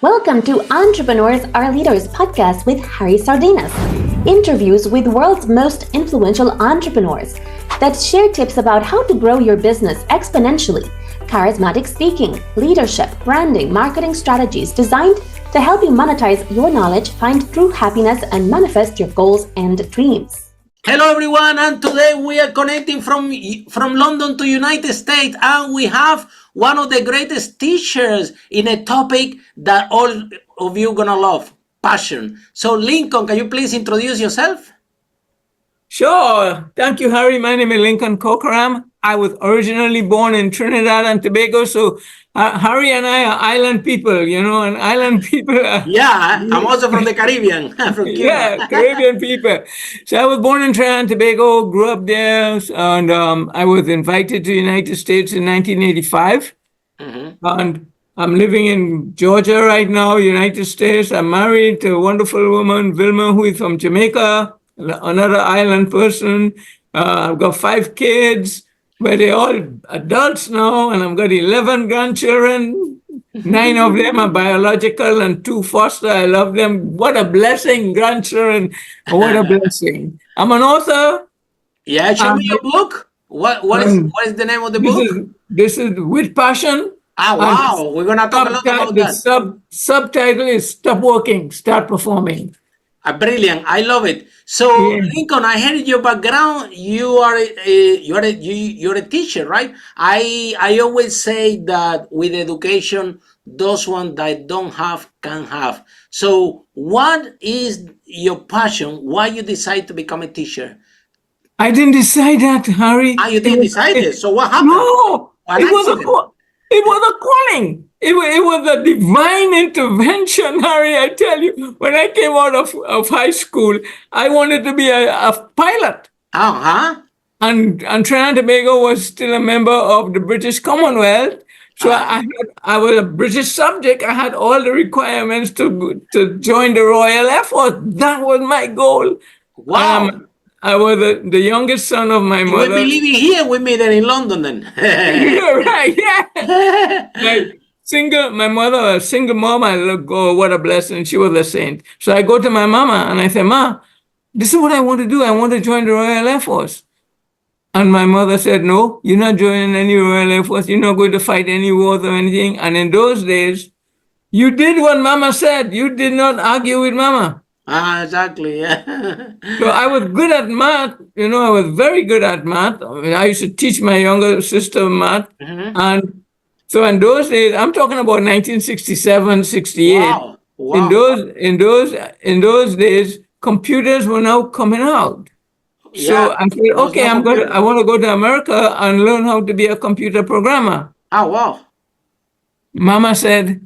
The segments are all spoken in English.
Welcome to Entrepreneurs Are Leaders podcast with Harry Sardinas. Interviews with world's most influential entrepreneurs that share tips about how to grow your business exponentially. Charismatic speaking, leadership, branding, marketing strategies designed to help you monetize your knowledge, find true happiness, and manifest your goals and dreams. Hello everyone, and today we are connecting from London to United States, and we have one of the greatest teachers in a topic that all of you gonna love, passion. So Lincoln, can you please introduce yourself? Sure. Thank you, Harry. My name is Lincoln Cochram. I was originally born in Trinidad and Tobago, so Harry and I are island people, and island people are... Yeah, I'm also from the Caribbean, from Cuba. Yeah, Caribbean people. So I was born in Trinidad and Tobago, grew up there, and I was invited to the United States in 1985. Mm-hmm. And I'm living in Georgia right now, United States. I'm married to a wonderful woman, Vilma, who is from Jamaica, another island person. I've got 5 kids, but they're all adults now, and I've got 11 grandchildren. 9 of them are biological and 2 foster. I love them. What a blessing, grandchildren. What a blessing. I'm an author. Yeah, show me your book. What is the name of the book? This is With Passion. Ah, wow. We're going to talk a lot about that. The subtitle is Stop Working, Start Performing. Brilliant. I love it. So, yeah. Lincoln, I heard your background. You're a teacher, right? I always say that with education, those ones that don't have can have. So, what is your passion? Why you decide to become a teacher? I didn't decide that, Harry. You didn't decide it. So what happened? No, it was a calling. It was a divine intervention, Harry. I tell you, when I came out of high school, I wanted to be a pilot. Uh-huh. And Trinidad and Tobago was still a member of the British Commonwealth. So I was a British subject. I had all the requirements to join the Royal Air Force. That was my goal. Wow. I was the youngest son of my mother. You will be living here with me then in London then. Right, yeah. My mother, a single mom, I look, oh, what a blessing. She was a saint. So I go to my mama and I say, Ma, this is what I want to do. I want to join the Royal Air Force. And my mother said, no, you're not joining any Royal Air Force. You're not going to fight any wars or anything. And in those days, you did what Mama said. You did not argue with Mama. Exactly, yeah. So I was good at math. I was very good at math. I used to teach my younger sister math. Mm-hmm. And so in those days, I'm talking about 1967, 68. Wow. In those days, computers were now coming out. Yeah. So I said, okay, I want to go to America and learn how to be a computer programmer. Oh, wow. Mama said,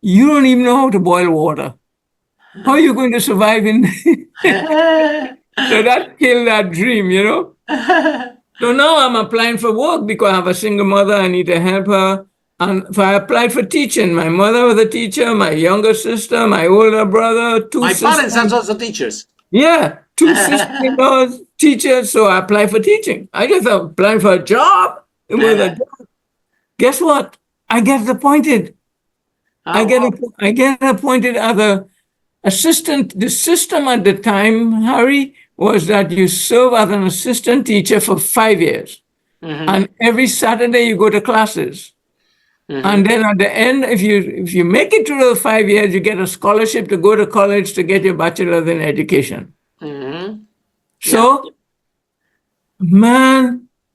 you don't even know how to boil water. How are you going to survive in? So that killed that dream, So now I'm applying for work because I have a single mother. I need to help her. And so I applied for teaching. My mother was a teacher, my younger sister, my older brother, 2 sisters. My parents are also teachers. Yeah, 2 sisters, teachers. So I applied for teaching. I just applied for a job. It was a job. Guess what? I get appointed. I get appointed as a assistant. The system at the time, Harry, was that you serve as an assistant teacher for 5 years. Mm-hmm. And every Saturday you go to classes. Mm-hmm. And then at the end, if you make it through those 5 years, you get a scholarship to go to college to get your bachelor's in education. Mm-hmm. So,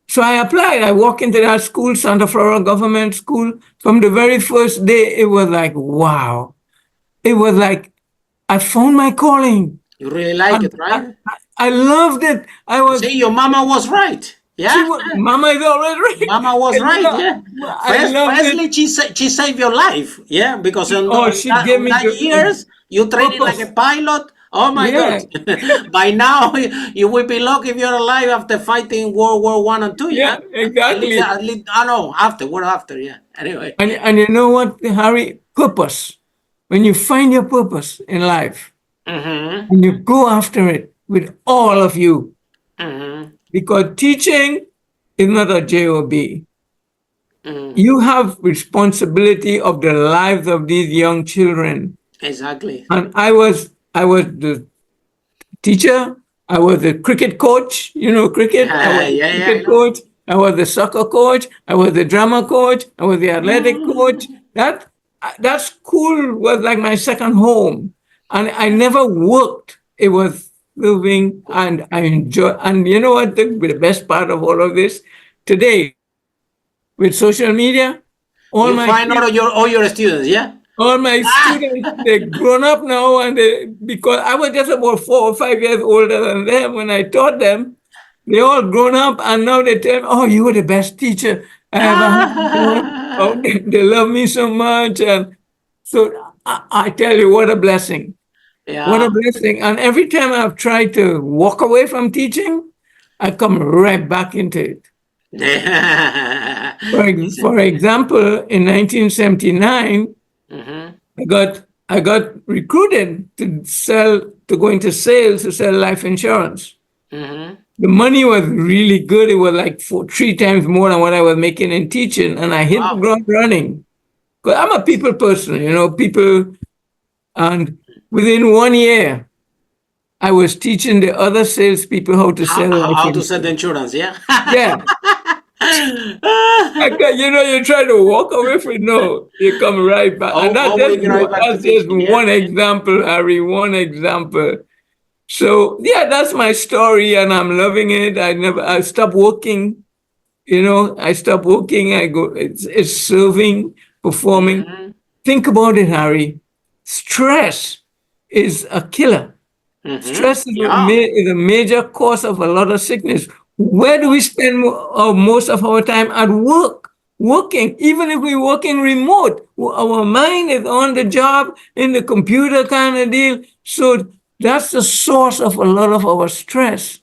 so I applied. I walked into that school, Santa Flora Government School. From the very first day, it was like, wow. It was like, I found my calling. You really like it, right? I loved it. See, your mama was right. Yeah. Mama is always right. Mama was right. Yeah. Firstly, she saved your life. Yeah, because she gave me the years you trained like a pilot. Oh my God! By now, you will be lucky if you're alive after fighting World War I and II. Yeah, exactly. At least, after. Yeah. Anyway. And you know what, Harry? Purpose. When you find your purpose in life, mm-hmm. and you go after it with all of you, mm-hmm. because teaching is not a job. You have responsibility of the lives of these young children. Exactly. And I was the teacher. I was the cricket coach. You know cricket. I was the Yeah, I cricket know. coach. I was the soccer coach. I was the drama coach. I was the athletic coach. That school was like my second home, and I never worked. It was serving, and I enjoy. And you know what? The best part of all of this today with social media, all You my find kids, all your students, yeah? all my students, they're grown up now, and because I was just about 4 or 5 years older than them when I taught them, they all grown up, and now they tell me, "Oh, you were the best teacher I ever had." You know? Oh, they love me so much, and so I tell you, what a blessing! What a Yeah. blessing! And every time I've tried to walk away from teaching, I come right back into it. For example, in 1979, Mhm. I got recruited to go into sales to sell life insurance. Mhm. The money was really good. It was like 3 times more than what I was making in teaching, and I hit the Wow. ground running. Because I'm a people person, people, and within 1 year, I was teaching the other salespeople how to How, sell how life how to sell the insurance. insurance, yeah? Yeah, you try to walk away from it. No, you come right back, and Always right back to that's just teaching, yeah? one example, Harry. One example. So yeah, that's my story, and I'm loving it. I stopped working. I stopped working. I go. It's serving, performing. Mhm. Think about it, Harry. Stress is a killer. Mhm. Stress is Yeah. is a major cause of a lot of sickness. Where do we spend most of our time? At work, working. Even if we working remote, our mind is on the job, in the computer kind of deal. So that's the source of a lot of our stress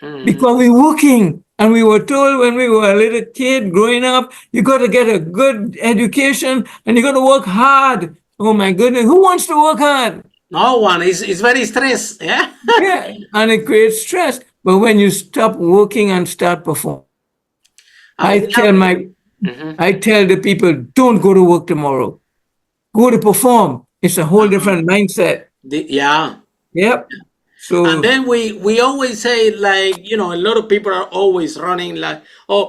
Mhm. because we're working. And we were told when we were a little kid growing up, you got to get a good education and you got to work hard. Oh my goodness, who wants to work hard? No one is very stressed, yeah? Yeah, and it creates stress. But when you stop working and start performing, I We have. tell my, Mhm. I tell the people, don't go to work tomorrow. Go to perform. It's a whole Uh-huh. different mindset. Yeah. Yep. And So, then we always say, like, a lot of people are always running like, oh,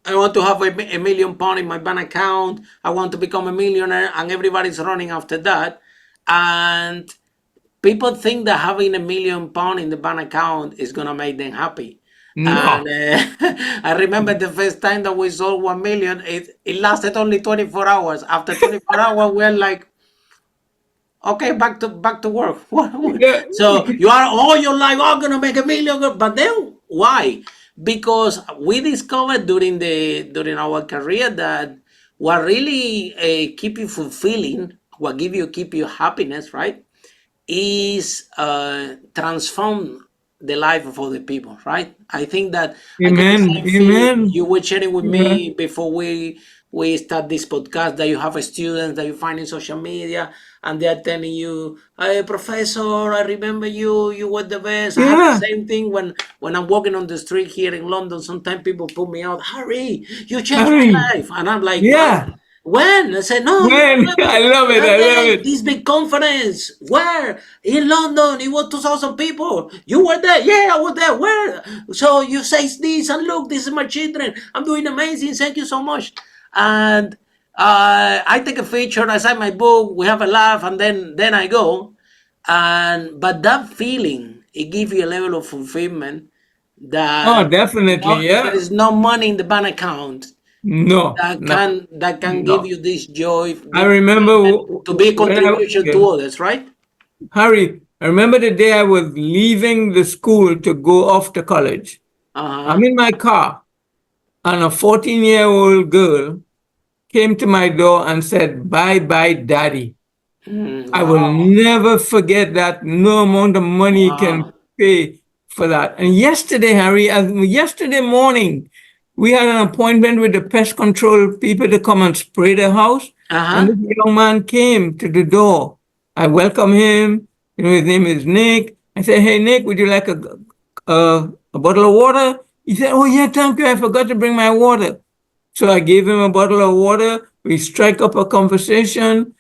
I want to have a million pound in my bank account. I want to become a millionaire, and everybody's running after that. And people think that having a million pound in the bank account is gonna make them happy. And no. I remember the first time that we sold 1 million, it lasted only 24 hours. After 24 hours, we're like, okay, back to work. Yeah. So you are all your life, oh, gonna make a million, but then why? Because we discovered during our career that what really keep you fulfilling, what keep you happiness, right, is transform the life of other people, right? I think that I get the Amen. same feeling Amen. you were sharing with Yeah. me before we start this podcast, that you have students that you find in social media and they are telling you, hey, professor, I remember you were the best. I have the Yeah. same thing when I'm walking on the street here in London. Sometimes people put me out, Harry, you changed my Harry. life. And I'm like, what? Yeah. When? I said, no, you When? remember I love it. that I love day, it. this big conference. Where? In London. It was 2,000 people. You were there? Yeah, I was there. Where? So you say this, and look, this is my children. I'm doing amazing. Thank you so much. And I take a picture, I sign my book, we have a laugh, and then I go. But that feeling, it gives you a level of fulfillment Oh, that definitely. there Yeah. is no money in the bank account No. that No. can give No. you this joy, I this remember fulfillment, to be a when contribution yeah. to others, right? Harry, I remember the day I was leaving the school to go off to college. I'm Uh-huh. in my car, and a 14-year-old girl came to my door and said, "Bye bye, daddy." I will Wow. never forget that. No amount of money can Wow. pay for that. And yesterday, Harry, yesterday morning, we had an appointment with the pest control people to come and spray the house. And Uh-huh. this young man came to the door. I welcome him. His name is Nick. I said, "Hey, Nick, would you like a bottle of water?" He said, "Oh, yeah, thank you. I forgot to bring my water." So I gave him a bottle of water. We strike up a conversation,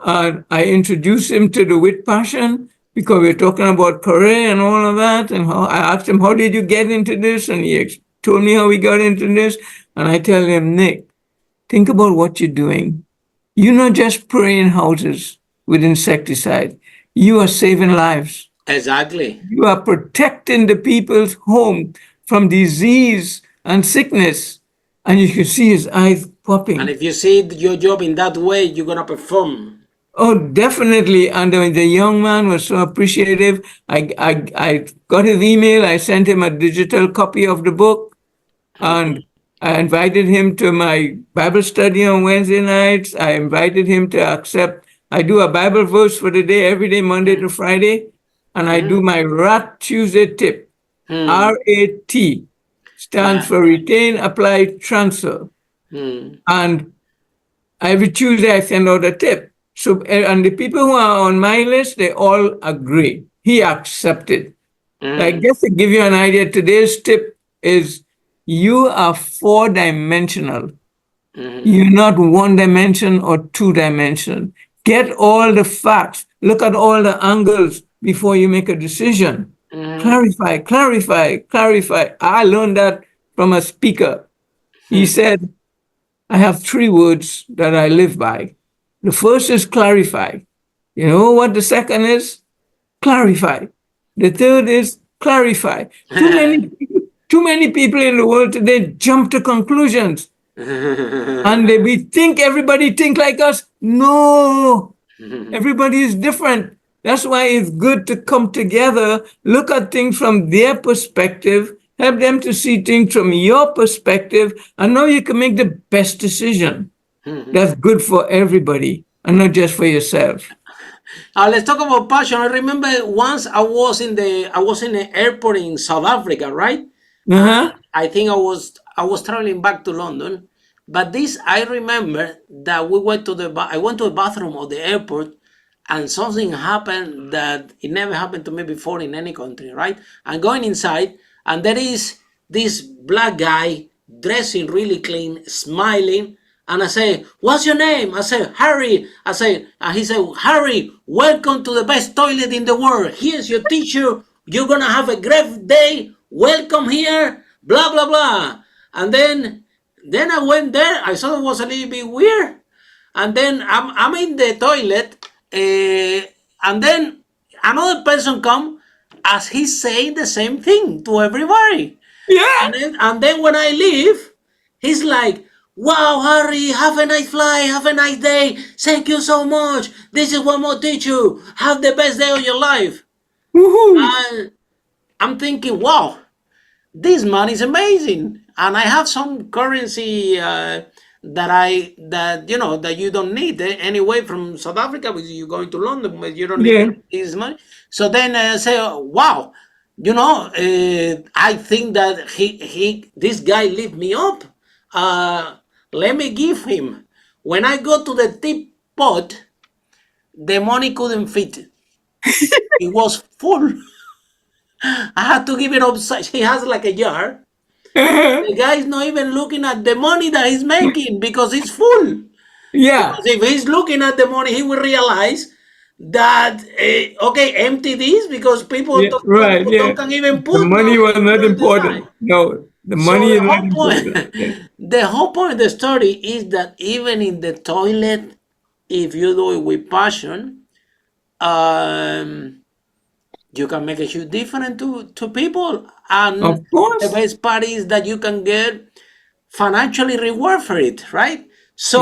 I introduced him to the wit passion because we're talking about career and all of that. And I asked him, how did you get into this? And he told me how he got into this. And I tell him, Nick, think about what you're doing. You're not just spraying houses with insecticide. You are saving lives. Exactly. You are protecting the people's home from disease and sickness. And you can see his eyes popping. And if you see your job in that way, you're going to perform. Oh, definitely. And the young man was so appreciative. I got his email. I sent him a digital copy of the book. And I invited him to my Bible study on Wednesday nights. I invited him to accept. I do a Bible verse for the day every day, Monday to Friday. And I do my RAT Tuesday tip. RAT stands for Retain, Apply, Transfer. And every Tuesday I send out a tip. So, and the people who are on my list, they all agree. He accepted. Like, just to give you an idea, today's tip is you are 4-dimensional. You're not 1 dimension or 2 dimension. Get all the facts. Look at all the angles before you make a decision. Clarify, clarify, clarify. I learned that from a speaker. He said, I have 3 words that I live by. The first is clarify. You know what the second is? Clarify. The third is clarify. Too many people in the world today jump to conclusions. And we think everybody think like us. No, everybody is different. That's why it's good to come together, look at things from their perspective, help them to see things from your perspective, and now you can make the best decision. That's good for everybody and not just for yourself. Let's talk about passion. I remember once I was in the airport in South Africa, right? I think I was traveling back to London, but I remember that I went to the bathroom of the airport, and something happened that it never happened to me before in any country, right? I'm going inside, and there is this black guy dressing really clean, smiling. And I say, what's your name? I say, Harry. And he said, Harry, welcome to the best toilet in the world. Here's your teacher. You're going to have a great day. Welcome here. Blah, blah, blah. And then I went there. I thought it was a little bit weird. And then I'm in the toilet. And then another person come as he's saying the same thing to everybody. Yeah. And then when I leave, he's like, wow, Harry, have a nice flight, have a nice day. Thank you so much. This is one more teacher. Have the best day of your life. And I'm thinking, wow, this man is amazing. And I have some currency that you don't need anyway from South Africa because you're going to London, but you don't need this money. So then I say, wow, I think that this guy lift me up. Let me give him. When I go to the tip pot, the money couldn't fit. It was full. I had to give it upside. He has like a jar. The guy is not even looking at the money that he's making because it's full. Yeah. Because if he's looking at the money, he will realize that, empty this because people don't even put the money was not important. No, the money is not important. The whole point of the story is that even in the toilet, if you do it with passion, you can make a huge difference to people. And of course, the best part is that you can get financially reward for it, right? So,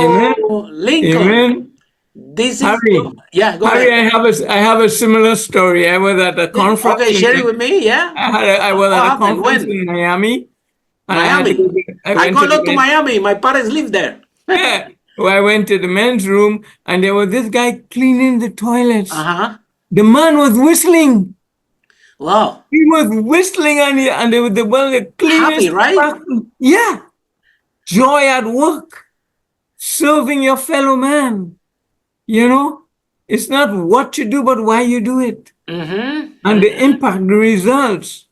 Lincoln, this is Harry. Go Harry, ahead. I have a similar story. I was at a conference. Okay, share it with me. Yeah, I was at a conference in Miami. Miami. I go a lot to Miami. My parents live there. Yeah. Well, I went to the men's room, and there was this guy cleaning the toilets. The man was whistling. Wow. He was whistling, and they were one of the cleanest. Happy, right? Yeah. Joy at work. Serving your fellow man. It's not what you do, but why you do it. And the impact, the results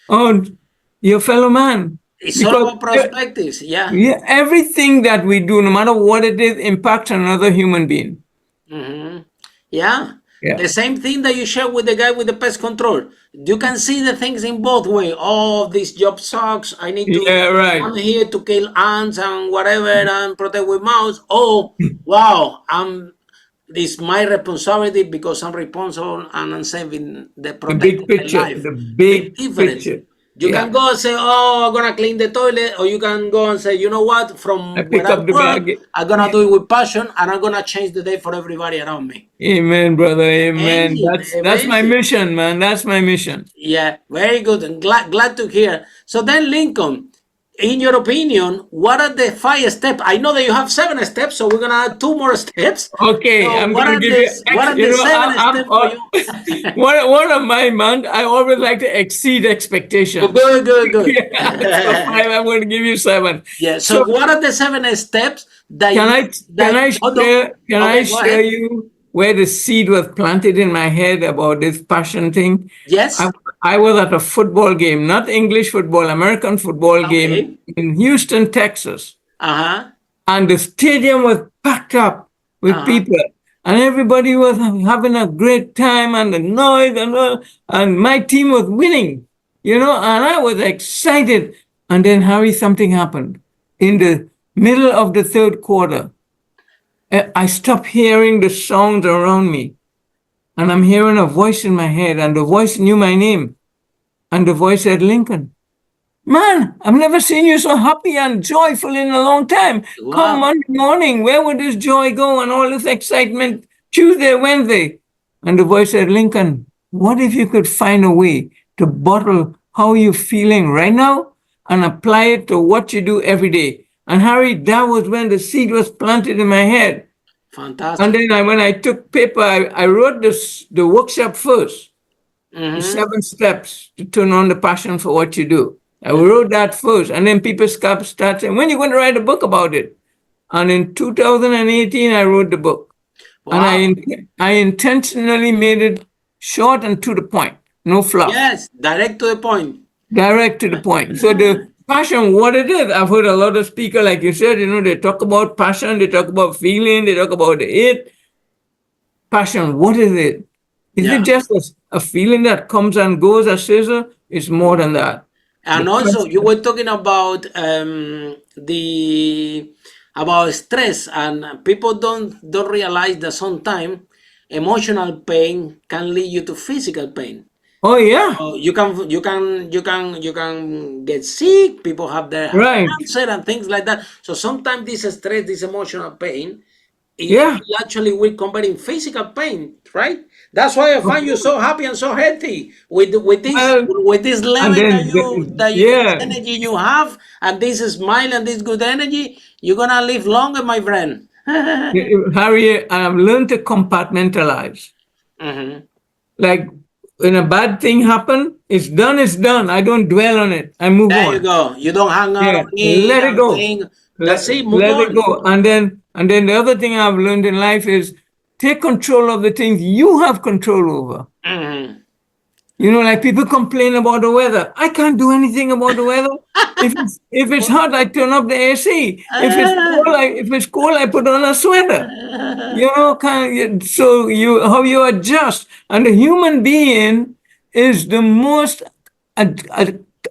on your fellow man. It's all about perspectives. Yeah. Yeah, everything that we do, no matter what it is, impacts another human being. Mm-hmm. Yeah. Yeah. The same thing that you share with the guy with the pest control. You can see the things in both ways. Oh, this job sucks. I need to. Yeah, right. I'm here to kill ants and whatever and protect with mouse. Oh, wow. It's my responsibility because I'm responsible and I'm saving the The big protecting the picture, life. the big Difference. picture. You Yeah. can go and say, "Oh, I'm gonna clean the toilet," or you can go and say, "You know what? I From where pick I up the work, bag. I'm gonna do it with passion, and I'm gonna change the day for everybody around me." Amen, brother. Amen. Amazing, That's my amazing. mission, man. That's my mission. Yeah, very good, and glad to hear. So then, Lincoln, in your opinion, what are the 5 steps? I know that you have 7 steps, so we're gonna add 2 more steps. Okay, So I'm what gonna are give the you. what are You the know, seven I'm steps for you? one of my man. I always like to exceed expectations. Good, good, good. Yeah, so 5. I'm going to give you 7. Yeah. So So what are the 7 steps that can you I can that? I Hold on. share can I Okay, go share ahead. you where the seed was planted in my head about this passion thing? I Yes. I was at a football game, not English football, American football game Okay. in Houston, Texas. Uh-huh. And the stadium was packed up with Uh-huh. people, and everybody was having a great time, and the noise, and my team was winning, and I was excited. And then, Harry, something happened in the middle of the third quarter. I stopped hearing the sounds around me, and I'm hearing a voice in my head, and the voice knew my name, and the voice said, "Lincoln, man, I've never seen you so happy and joyful in a long time. Come Wow. Monday morning, where would this joy go and all this excitement Tuesday, Wednesday?" And the voice said, "Lincoln, what if you could find a way to bottle how you're feeling right now and apply it to what you do every day?" And Harry, that was when the seed was planted in my head. And Fantastic. then when I took paper, I wrote the workshop first, the Mm-hmm. 7 steps to turn on the passion for what you do. I wrote that first, and then people start saying, "When are you going to write a book about it?" And in 2018, I wrote the book, and Wow. I intentionally made it short and to the point, no fluff, Yes. Direct to the point. direct to the point. So the passion, what it is, I've heard a lot of speakers, like you said, they talk about passion, they talk about feeling, they talk about it. Passion, what is it? Is it Yeah. just a feeling that comes and goes as scissor? It's more than that. The And also, you passion. were talking about the about stress, and people don't realize that sometimes emotional pain can lead you to physical pain. Oh yeah, You can get sick. People have right. cancer and things like that. So sometimes this stress, this emotional pain, Yeah. it actually will convert in physical pain, right? That's why I find you so happy and so healthy Well, with this and level then this yeah, energy you have and this smile and this good energy. You're gonna live longer, my friend. Harry, I've learned to compartmentalize. Hmm. Like when a bad thing happen, it's done. It's done. I don't dwell on it. I move There you on. go. You don't hang out Yeah, on it let it and go. think. That's it. Move Let it on. go. And then the other thing I've learned in life is take control of the things you have control over. Hmm. Like people complain about the weather. I can't do anything about the weather. If it's hot, I turn up the AC. If it's cold, I put on a sweater. So how you adjust, and the human being is the most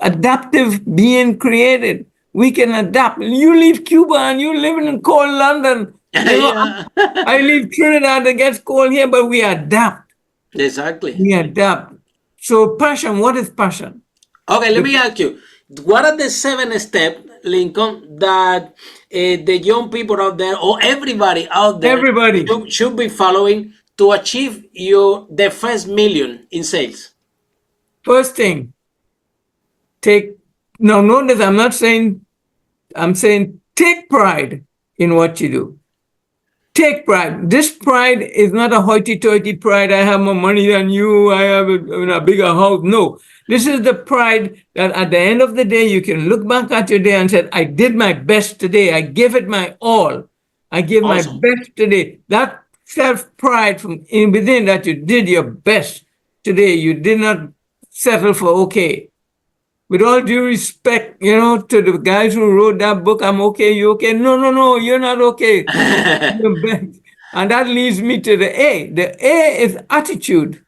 adaptive being created. We can adapt. You leave Cuba and you live in cold London. Yeah. I leave Trinidad, it gets cold here, but we adapt. Exactly. We adapt. So passion, what is passion? Okay, let The- me ask you, what are the 7 steps, Lincoln, that the young people out there or everybody out there Everybody, should be following to achieve the first million in sales? first thing, take, now notice I'm saying take pride in what you do. Take pride. This pride is not a hoity-toity pride. I have more money than you. I have a bigger house. No, this is the pride that at the end of the day, you can look back at your day and say, "I did my best today. I gave it my all. I gave my Awesome. best today." That self-pride from within, that you did your best today. You did not settle for okay. with all due respect, to the guys who wrote that book, I'm okay, you okay? No, you're not okay. And that leads me to the A. The A is attitude.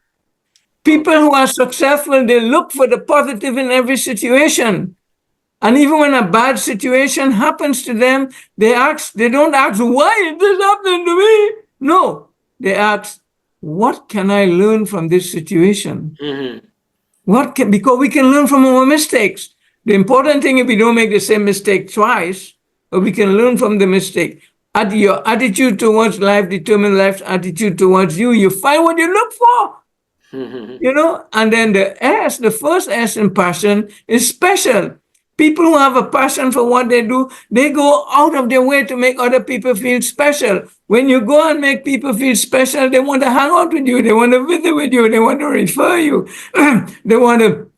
People who are successful, they look for the positive in every situation. And even when a bad situation happens to them, they don't ask, why is this happening to me? No, they ask, what can I learn from this situation? Because we can learn from our mistakes. The important thing is we don't make the same mistake twice, but we can learn from the mistake. Your attitude towards life determines life's attitude towards you. You find what you look for. And then the first S in passion is special. People who have a passion for what they do, they go out of their way to make other people feel special. When you go and make people feel special, they want to hang out with you. They want to visit with you. They want to refer you. They want to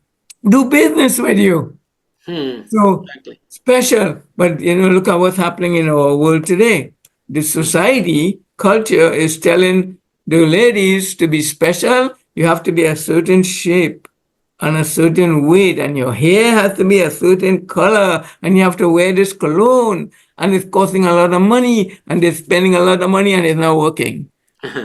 do business with you. So exactly. Special. But, look at what's happening in our world today. The society culture is telling the ladies to be special. You have to be a certain shape and a certain weight, and your hair has to be a certain color, and you have to wear this cologne, and it's costing a lot of money, and they're spending a lot of money, and it's not working.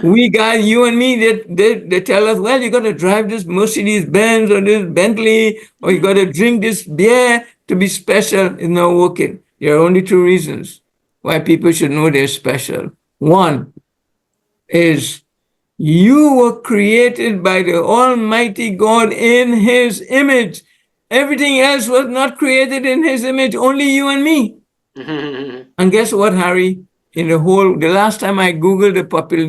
We guys, you and me, they tell us, well, you got to drive this Mercedes Benz or this Bentley, or you got to drink this beer to be special. It's not working. There are only two reasons why people should know they're special. One is you were created by the Almighty God in His image. Everything else was not created in His image, only you and me. And guess what, Harry? The last time I Googled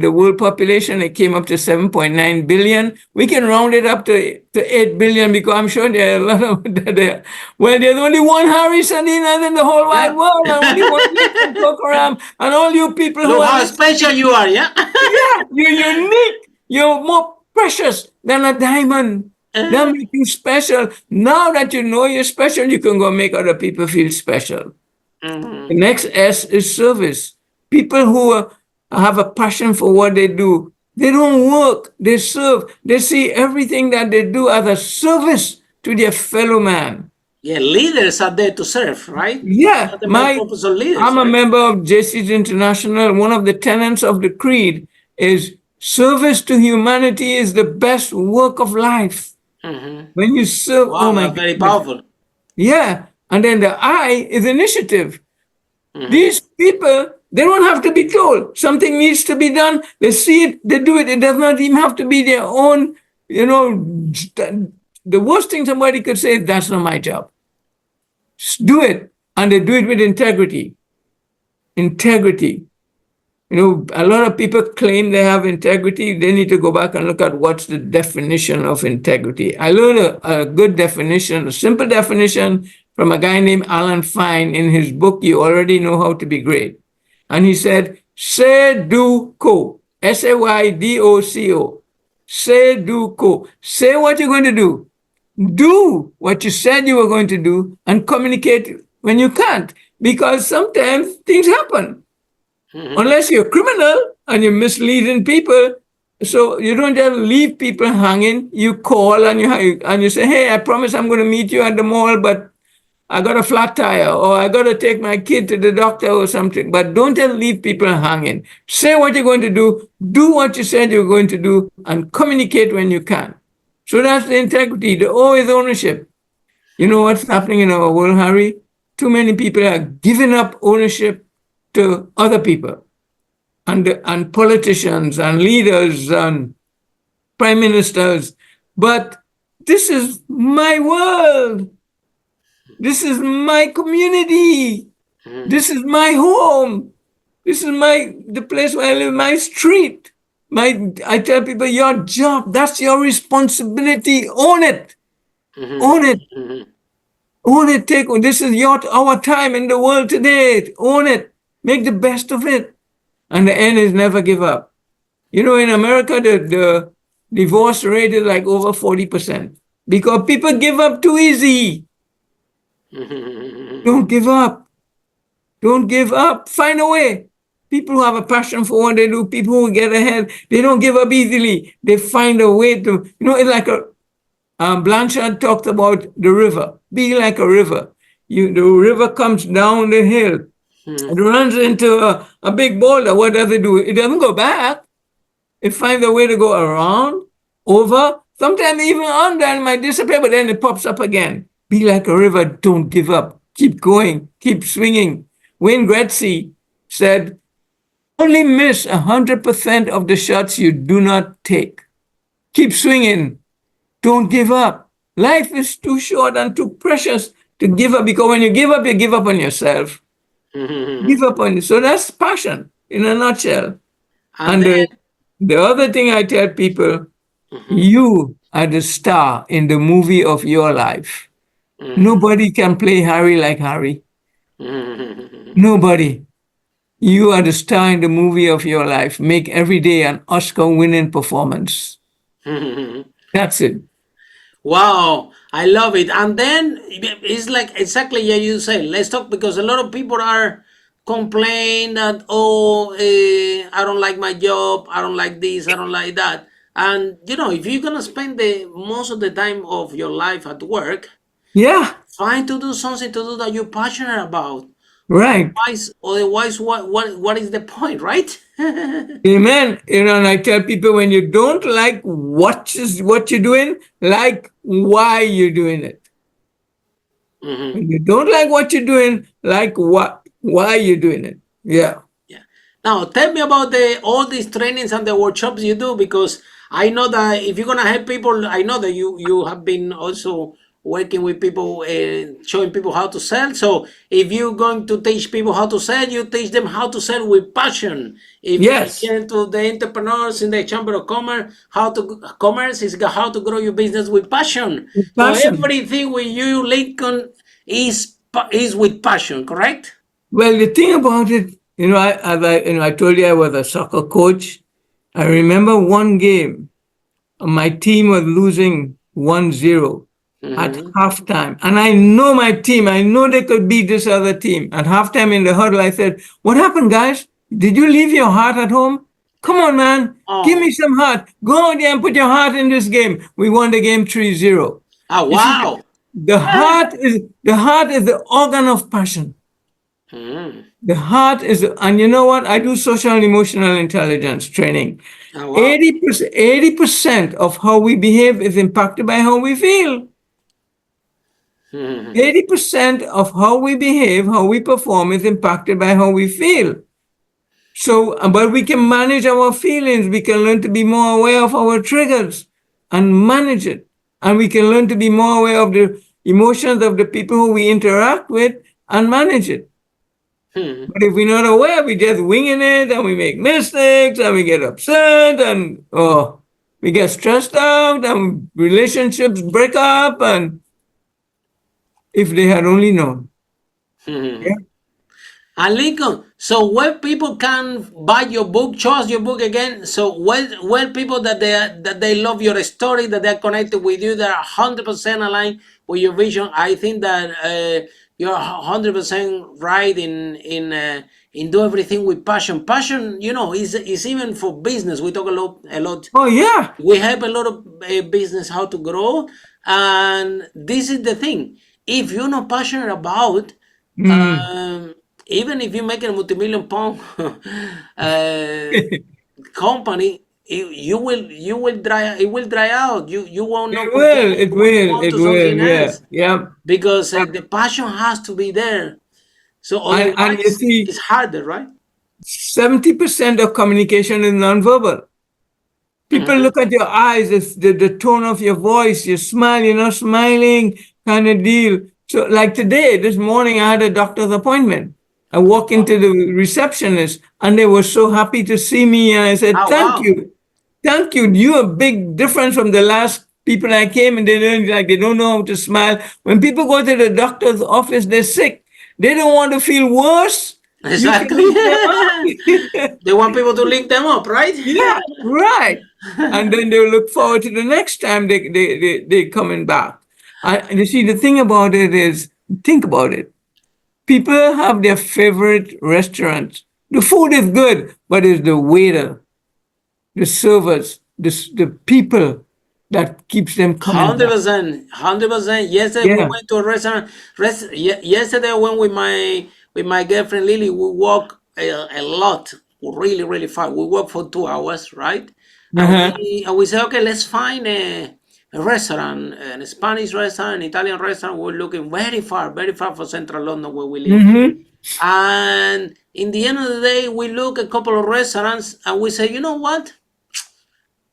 the world population, it came up to 7.9 billion. We can round it up to 8 billion because I'm sure there are a lot of there. Well, there's only one Harry Sardinas in the whole wide world, and only one Lincoln Cochram, and all you people who are how special you are, yeah? Yeah, you're unique. You're more precious than a diamond. That makes you special. Now that you know you're special, you can go make other people feel special. The next S is service. People who have a passion for what they do, they don't work, they serve. They see everything that they do as a service to their fellow man. Yeah, leaders are there to serve, right? Yeah, I'm a member of JC's International. One of the tenets of the creed is service to humanity is the best work of life. When you serve, wow, very powerful. Yeah, and then the I is initiative. These people, they don't have to be told. Something needs to be done. They see it, they do it. It does not even have to be their own, the worst thing somebody could say is, that's not my job. Just do it. And they do it with integrity. Integrity. A lot of people claim they have integrity. They need to go back and look at what's the definition of integrity. I learned a good definition, a simple definition from a guy named Alan Fine in his book, You Already Know How to Be Great. And he said, say, do, co. SAYDOCO. Say, do, co. Say what you're going to do. Do what you said you were going to do and communicate when you can't. Because sometimes things happen. Unless you're a criminal and you're misleading people. So you don't just leave people hanging. You call and you say, hey, I promise I'm going to meet you at the mall, but I got a flat tire, or I got to take my kid to the doctor or something. But don't just leave people hanging. Say what you're going to do what you said you're going to do, and communicate when you can. So that's the integrity. The O is ownership. You know what's happening in our world, Harry? Too many people are giving up ownership to other people, and politicians and leaders and prime ministers. But this is my world. This is my community. This is my home. This is the place where I live, my street. I tell people, your job, that's your responsibility. Own it. Own it. Own it. This is our time in the world today. Own it. Make the best of it. And the end is never give up. In America, the divorce rate is like over 40% because people give up too easy. Don't give up. Don't give up. Find a way. People who have a passion for what they do, people who get ahead, they don't give up easily. They find a way to, it's like Blanchard talked about the river. Be like a river. The river comes down the hill. It runs into a big boulder. What does it do? It doesn't go back. It finds a way to go around, over, sometimes even under, and might disappear, but then it pops up again. Be like a river. Don't give up. Keep going. Keep swinging. Wayne Gretzky said, only miss 100% of the shots you do not take. Keep swinging. Don't give up. Life is too short and too precious to give up, because when you give up on yourself. Give up on you. So that's passion in a nutshell. And the other thing I tell people, you are the star in the movie of your life. Nobody can play Harry like Harry. Nobody. You are the star in the movie of your life. Make every day an Oscar-winning performance. That's it. Wow, I love it. And then it's like exactly yeah you say. Let's talk, because a lot of people are complain that I don't like my job, I don't like this, I don't like that. And if you're gonna spend the most of the time of your life at work, Yeah, trying to do something to do that you're passionate about. right. Otherwise, what is the point, right? Amen. And I tell people, when you don't like what you're doing, like why you're doing it. When you don't like what you're doing, like why you're doing it. Yeah. Yeah. Now tell me about all these trainings and the workshops you do, because I know that if you're gonna help people, I know that you have been also working with people and showing people how to sell. So if you're going to teach people how to sell, you teach them how to sell with passion. If Yes. you to the entrepreneurs in the Chamber of Commerce, commerce is how to grow your business with passion. With So passion. everything with you, Lincoln, is with passion, correct? Well, the thing about it, I told you I was a soccer coach. I remember one game, my team was losing 1-0 at halftime. And I know my team, I know they could beat this other team. At halftime in the huddle, I said, what happened, guys? Did you leave your heart at home? Come on, man. Give me some heart. Go out there and put your heart in this game. We won the game 3-0. Oh, wow. The heart is the organ of passion. The heart is, and you know what? I do social and emotional intelligence training. Oh, wow. 80% of how we behave is impacted by how we feel. 80% of how we behave, how we perform is impacted by how we feel. So, but we can manage our feelings. We can learn to be more aware of our triggers and manage it. And we can learn to be more aware of the emotions of the people who we interact with and manage it. But if we're not aware, we just winging it and we make mistakes and we get upset and we get stressed out and relationships break up, and if they had only known. Yeah. And Lincoln, so where people can buy your book, show us your book again. So where people that they love your story, that they're connected with you, that are 100% aligned with your vision. I think that you're 100% right in do everything with passion. Passion, is even for business. We talk a lot. Oh yeah. We help a lot of business how to grow, and this is the thing. If you're not passionate about, even if you make a multi-million pound company, you will dry. It will dry out. You won't know. It will. Yeah. Yeah. Because the passion has to be there. So otherwise, And you see, it's harder, right? 70% of communication is nonverbal. People look at your eyes, the tone of your voice, your smile, you're not smiling, kind of deal. So like today, this morning, I had a doctor's appointment. I walked into the receptionist and they were so happy to see me. And I said, thank you. Thank you. You're a big difference from the last people I came, and they don't know how to smile. When people go to the doctor's office, they're sick. They don't want to feel worse. Exactly. They want people to link them up, right? Yeah, right. And then they'll look forward to the next time they coming back. And you see, the thing about it is, think about it. People have their favorite restaurants. The food is good, but it's the waiter, the servers, the people that keeps them coming back. 100%. Yesterday we Yeah. went to a restaurant. Yesterday I went with my girlfriend Lily. We walk a lot, really, really far. We walk for 2 hours, right? And Uh-huh. we say, okay, let's find a restaurant, a Spanish restaurant, an Italian restaurant. We're looking very far for central London where we live. Mm-hmm. And in the end of the day, we look a couple of restaurants and we say, you know what?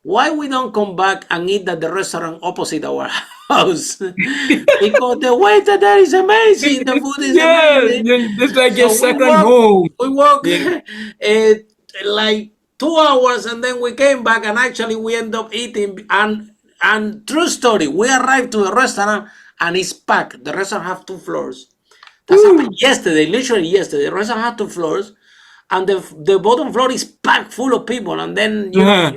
Why we don't come back and eat at the restaurant opposite our house? Because the waiter there is amazing. The food is Yeah, amazing. just like your So second home. we walk Yeah. like 2 hours, and then we came back, and actually we end up eating. And true story, we arrived to a restaurant and it's packed. The restaurant have 2 floors. That's happened yesterday, literally yesterday. The restaurant had 2 floors, and the bottom floor is packed full of people. And then Uh-huh.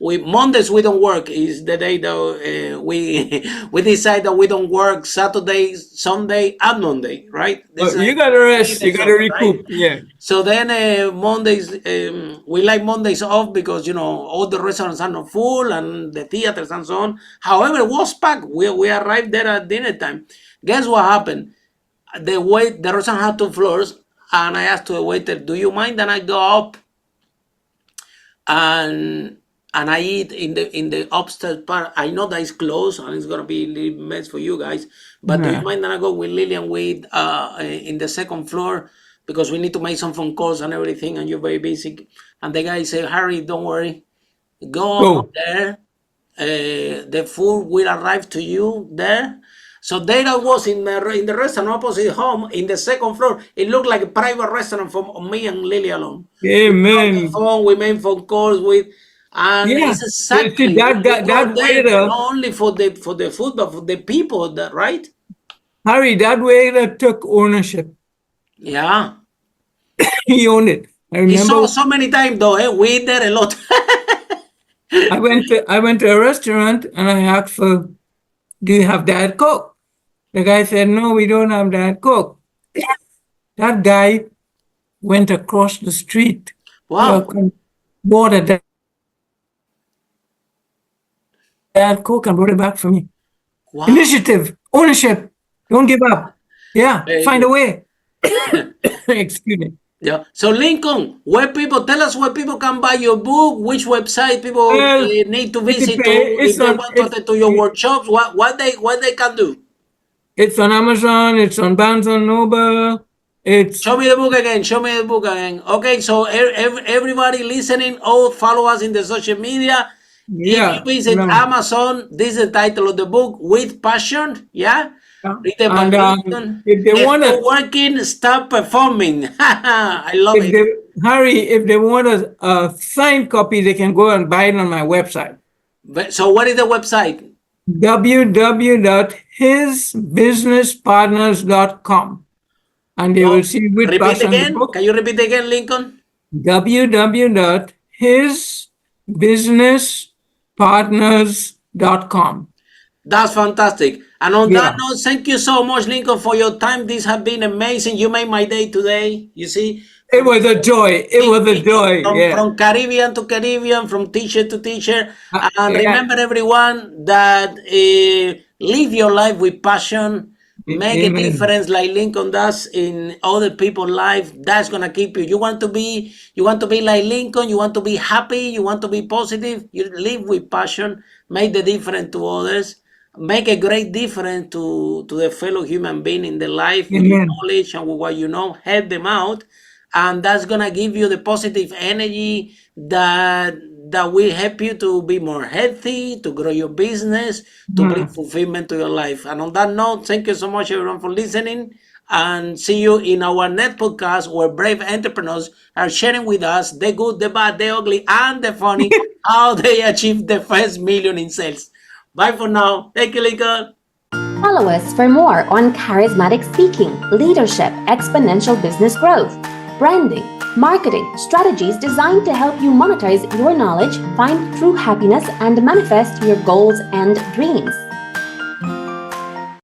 Mondays we don't work. Is the day that we decide that we don't work Saturday, Sunday, and Monday, right? This You is gotta rest. You days gotta off, recoup. right? Yeah. So then Mondays, we like Mondays off because all the restaurants are not full and the theaters and so on. However, it was packed. We arrived there at dinner time. Guess what happened? The restaurant had 2 floors, and I asked the waiter, "Do you mind that I go up and I eat in the upstairs part? I know that it's closed and it's gonna be a little mess for you guys, but do you Yeah. mind that I go with Lillian with in the second floor because we need to make some phone calls and everything, and you're very busy?" And the guy said, "Harry, don't worry, go up Go. there. The food will arrive to you there." So there I was in the restaurant opposite home in the second floor. It looked like a private restaurant for me and Lily alone. We were on the Amen. phone, we made phone calls and Yeah. it's See, exactly we go that there waiter, not only for the food but for the people, that right? Harry, that waiter took ownership. Yeah. He owned it. I He saw remember so many times though, we eat there a lot. I went to a restaurant and I asked for, do you have Diet Coke? The guy said, no, we don't have Diet Coke. That guy went across the street, Wow. bought a Diet Coke and brought it back for me. Wow. Initiative, ownership, don't give up. Yeah, Very find a good. way. Excuse me. Yeah. So Lincoln, tell us where people can buy your book, which website people Well, need to it visit depends. if they want to attend to your workshops. What they can do? It's on Amazon, it's on Barnes and Noble, it's Show me the book again. Show me the book again. Okay. So everybody listening, follow us in the social media. If you visit no. Amazon, this is the title of the book, With Passion. Yeah. Written by And Lincoln. if they If want you're to, working, stop performing. I love it. Harry, if they want a signed copy, they can go and buy it on my website. So what is the website? www.hisbusinesspartners.com, and they will see With Repeat Passion the again. book. Can you repeat again, Lincoln? www.hisbusinesspartners.com. That's fantastic. And on that note, thank you so much, Lincoln, for your time. This has been amazing. You made my day today. You see, It was a joy. It was a joy. From Caribbean to Caribbean, from teacher to teacher. And Yeah. remember, everyone, that live your life with passion. Make a difference like Lincoln does in other people's life. That's gonna keep you. You want to be like Lincoln. You want to be happy. You want to be positive. You live with passion. Make the difference to others. Make a great difference to the fellow human being in their life with your knowledge and with what you know. Help them out, and that's gonna give you the positive energy that will help you to be more healthy, to grow your business, to bring fulfillment to your life. And on that note, thank you so much, everyone, for listening, and see you in our next podcast where brave entrepreneurs are sharing with us the good, the bad, the ugly, and the funny, how they achieve the first million in sales. Bye for now. Thank you, Lincoln. Follow us for more on charismatic speaking, leadership, exponential business growth, branding, marketing, strategies designed to help you monetize your knowledge, find true happiness, and manifest your goals and dreams.